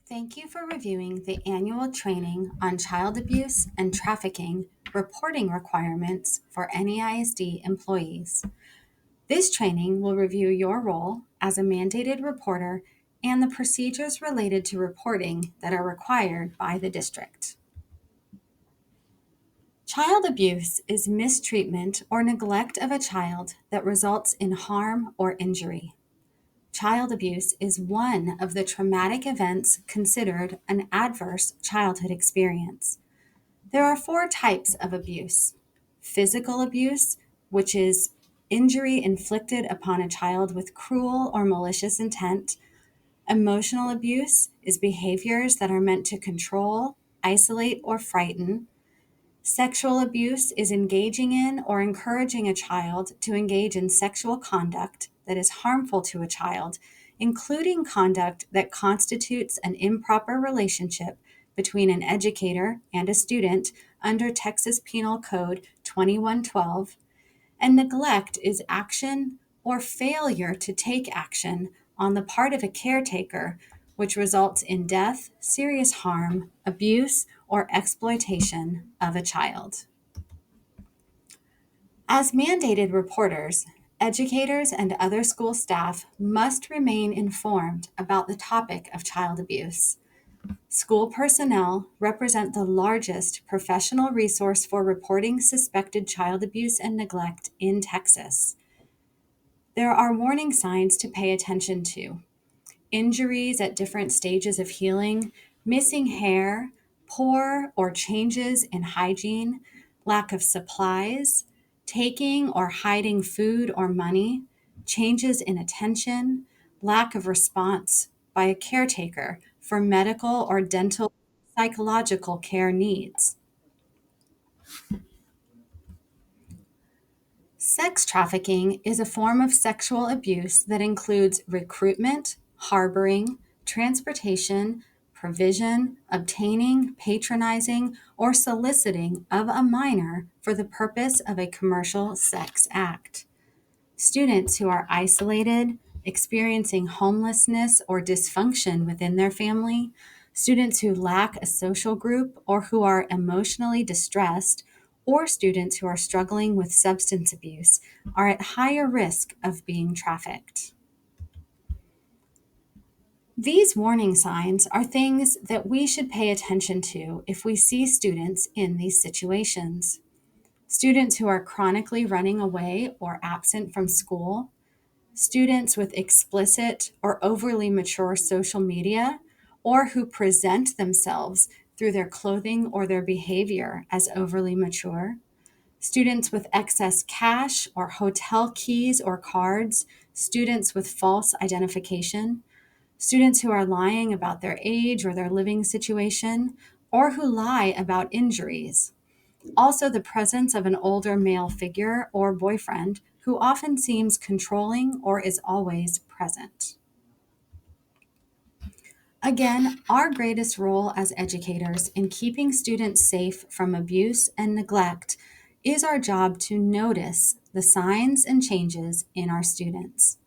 Thank you for reviewing the annual training on child abuse and trafficking reporting requirements for NEISD employees. This training will review your role as a mandated reporter and the procedures related to reporting that are required by the district. Child abuse is mistreatment or neglect of a child that results in harm or injury. Child abuse is one of the traumatic events considered an adverse childhood experience. There are four types of abuse: physical abuse, which is injury inflicted upon a child with cruel or malicious intent. Emotional abuse is behaviors that are meant to control, isolate, or frighten. Sexual abuse is engaging in or encouraging a child to engage in sexual conduct that is harmful to a child, including conduct that constitutes an improper relationship between an educator and a student under Texas Penal Code 2112. And neglect is action or failure to take action on the part of a caretaker, which results in death, serious harm, abuse, or exploitation of a child. As mandated reporters, educators and other school staff must remain informed about the topic of child abuse. School personnel represent the largest professional resource for reporting suspected child abuse and neglect in Texas. There are warning signs to pay attention to: injuries at different stages of healing, missing hair, poor or changes in hygiene, lack of supplies, taking or hiding food or money, changes in attention, lack of response by a caretaker for medical or dental psychological care needs. Sex trafficking is a form of sexual abuse that includes recruitment, harboring, transportation, provision, obtaining, patronizing, or soliciting of a minor for the purpose of a commercial sex act. Students who are isolated, experiencing homelessness or dysfunction within their family, students who lack a social group or who are emotionally distressed, or students who are struggling with substance abuse are at higher risk of being trafficked. These warning signs are things that we should pay attention to if we see students in these situations. Students who are chronically running away or absent from school, students with explicit or overly mature social media, or who present themselves through their clothing or their behavior as overly mature, students with excess cash or hotel keys or cards, students with false identification, students who are lying about their age or their living situation, or who lie about injuries. Also, the presence of an older male figure or boyfriend who often seems controlling or is always present. Again, our greatest role as educators in keeping students safe from abuse and neglect is our job to notice the signs and changes in our students.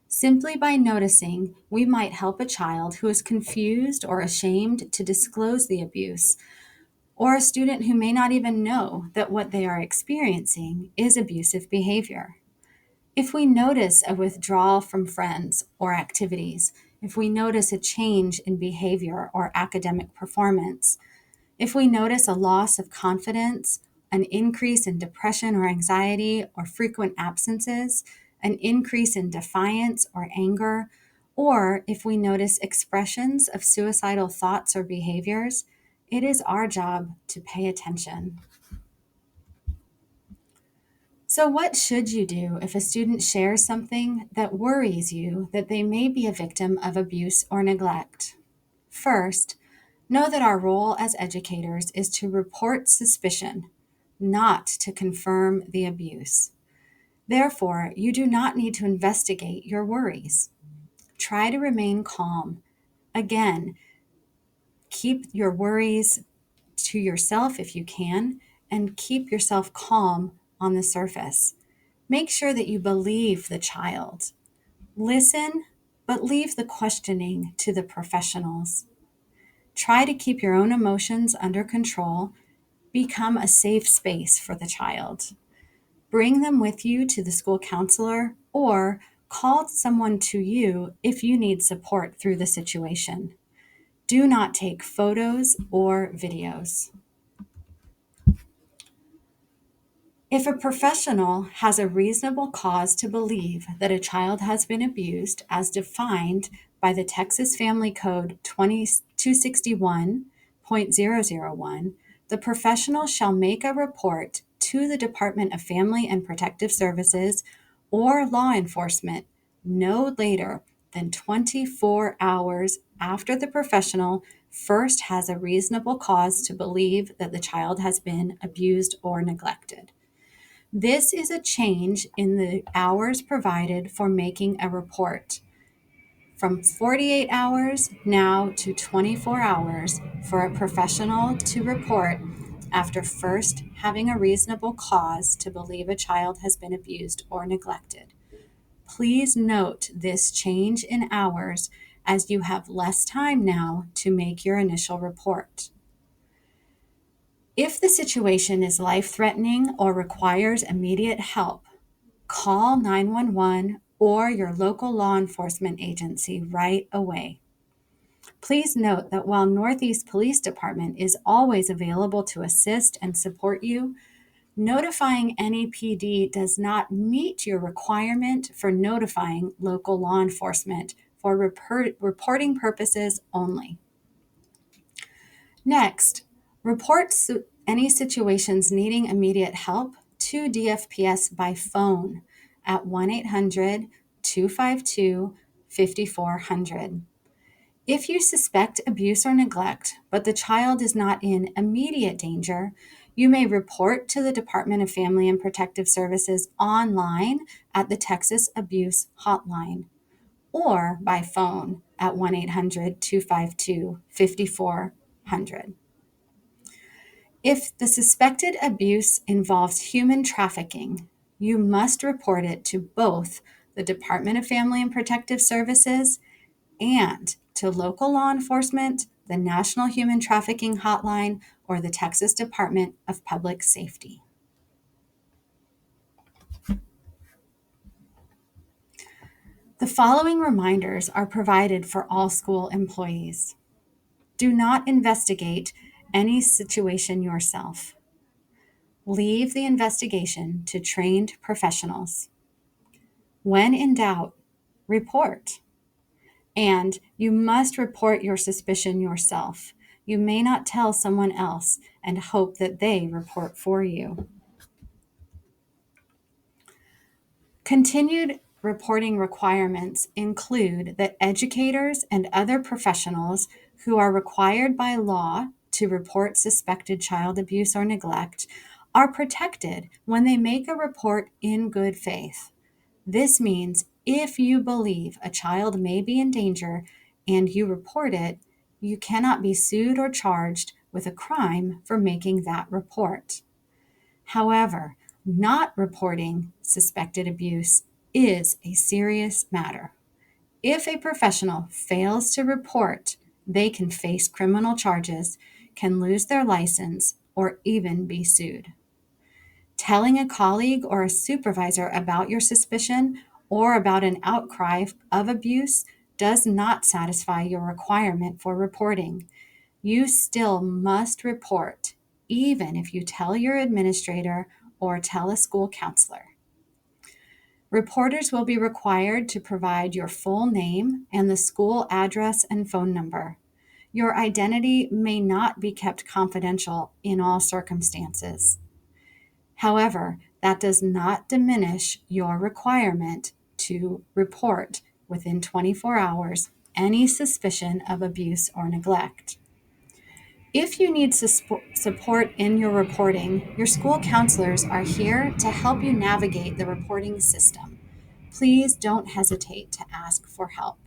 Simply by noticing, we might help a child who is confused or ashamed to disclose the abuse, or a student who may not even know that what they are experiencing is abusive behavior. If we notice a withdrawal from friends or activities, if we notice a change in behavior or academic performance, if we notice a loss of confidence, an increase in depression or anxiety or frequent absences, an increase in defiance or anger, or if we notice expressions of suicidal thoughts or behaviors, it is our job to pay attention. So, what should you do if a student shares something that worries you that they may be a victim of abuse or neglect? First, know that our role as educators is to report suspicion, not to confirm the abuse. Therefore, you do not need to investigate your worries. Try to remain calm. Again, keep your worries to yourself if you can, and keep yourself calm on the surface. Make sure that you believe the child. Listen, but leave the questioning to the professionals. Try to keep your own emotions under control. Become a safe space for the child. Bring them with you to the school counselor or call someone to you if you need support through the situation. Do not take photos or videos. If a professional has a reasonable cause to believe that a child has been abused, as defined by the Texas Family Code 261.001, the professional shall make a report to the Department of Family and Protective Services or law enforcement no later than 24 hours after the professional first has a reasonable cause to believe that the child has been abused or neglected. This is a change in the hours provided for making a report from 48 hours now to 24 hours for a professional to report after first having a reasonable cause to believe a child has been abused or neglected. Please note this change in hours as you have less time now to make your initial report. If the situation is life-threatening or requires immediate help, call 911 or your local law enforcement agency right away. Please note that while Northeast Police Department is always available to assist and support you, notifying NEPD does not meet your requirement for notifying local law enforcement for reporting purposes only. Next, report any situations needing immediate help to DFPS by phone at 1-800-252-5400. If you suspect abuse or neglect, but the child is not in immediate danger, you may report to the Department of Family and Protective Services online at the Texas Abuse Hotline or by phone at 1-800-252-5400. If the suspected abuse involves human trafficking, you must report it to both the Department of Family and Protective Services and to local law enforcement, the National Human Trafficking Hotline, or the Texas Department of Public Safety. The following reminders are provided for all school employees. Do not investigate any situation yourself. Leave the investigation to trained professionals. When in doubt, report. And you must report your suspicion yourself. You may not tell someone else and hope that they report for you. Continued reporting requirements include that educators and other professionals who are required by law to report suspected child abuse or neglect are protected when they make a report in good faith. This means if you believe a child may be in danger and you report it, you cannot be sued or charged with a crime for making that report. However, not reporting suspected abuse is a serious matter. If a professional fails to report, they can face criminal charges, can lose their license, or even be sued. Telling a colleague or a supervisor about your suspicion or about an outcry of abuse does not satisfy your requirement for reporting. You still must report, even if you tell your administrator or tell a school counselor. Reporters will be required to provide your full name and the school address and phone number. Your identity may not be kept confidential in all circumstances. However, that does not diminish your requirement to report within 24 hours any suspicion of abuse or neglect. If you need support in your reporting, your school counselors are here to help you navigate the reporting system. Please don't hesitate to ask for help.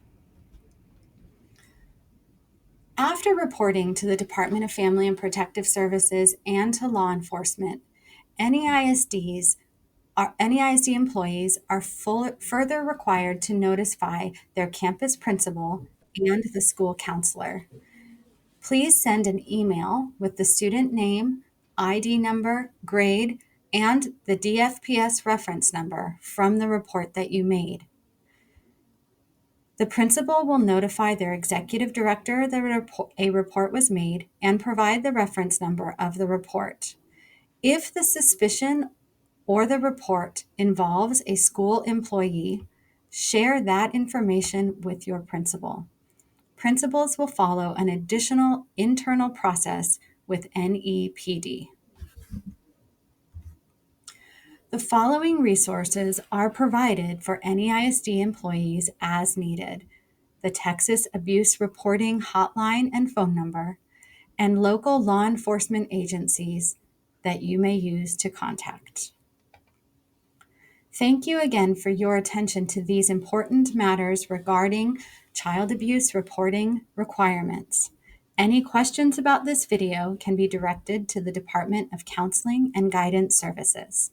After reporting to the Department of Family and Protective Services and to law enforcement, NEISD employees are further required to notify their campus principal and the school counselor. Please send an email with the student name, ID number, grade, and the DFPS reference number from the report that you made. The principal will notify their executive director that a report was made and provide the reference number of the report. If the suspicion or the report involves a school employee, share that information with your principal. Principals will follow an additional internal process with NEPD. The following resources are provided for NEISD employees as needed: the Texas Abuse Reporting Hotline and phone number, and local law enforcement agencies that you may use to contact. Thank you again for your attention to these important matters regarding child abuse reporting requirements. Any questions about this video can be directed to the Department of Counseling and Guidance Services.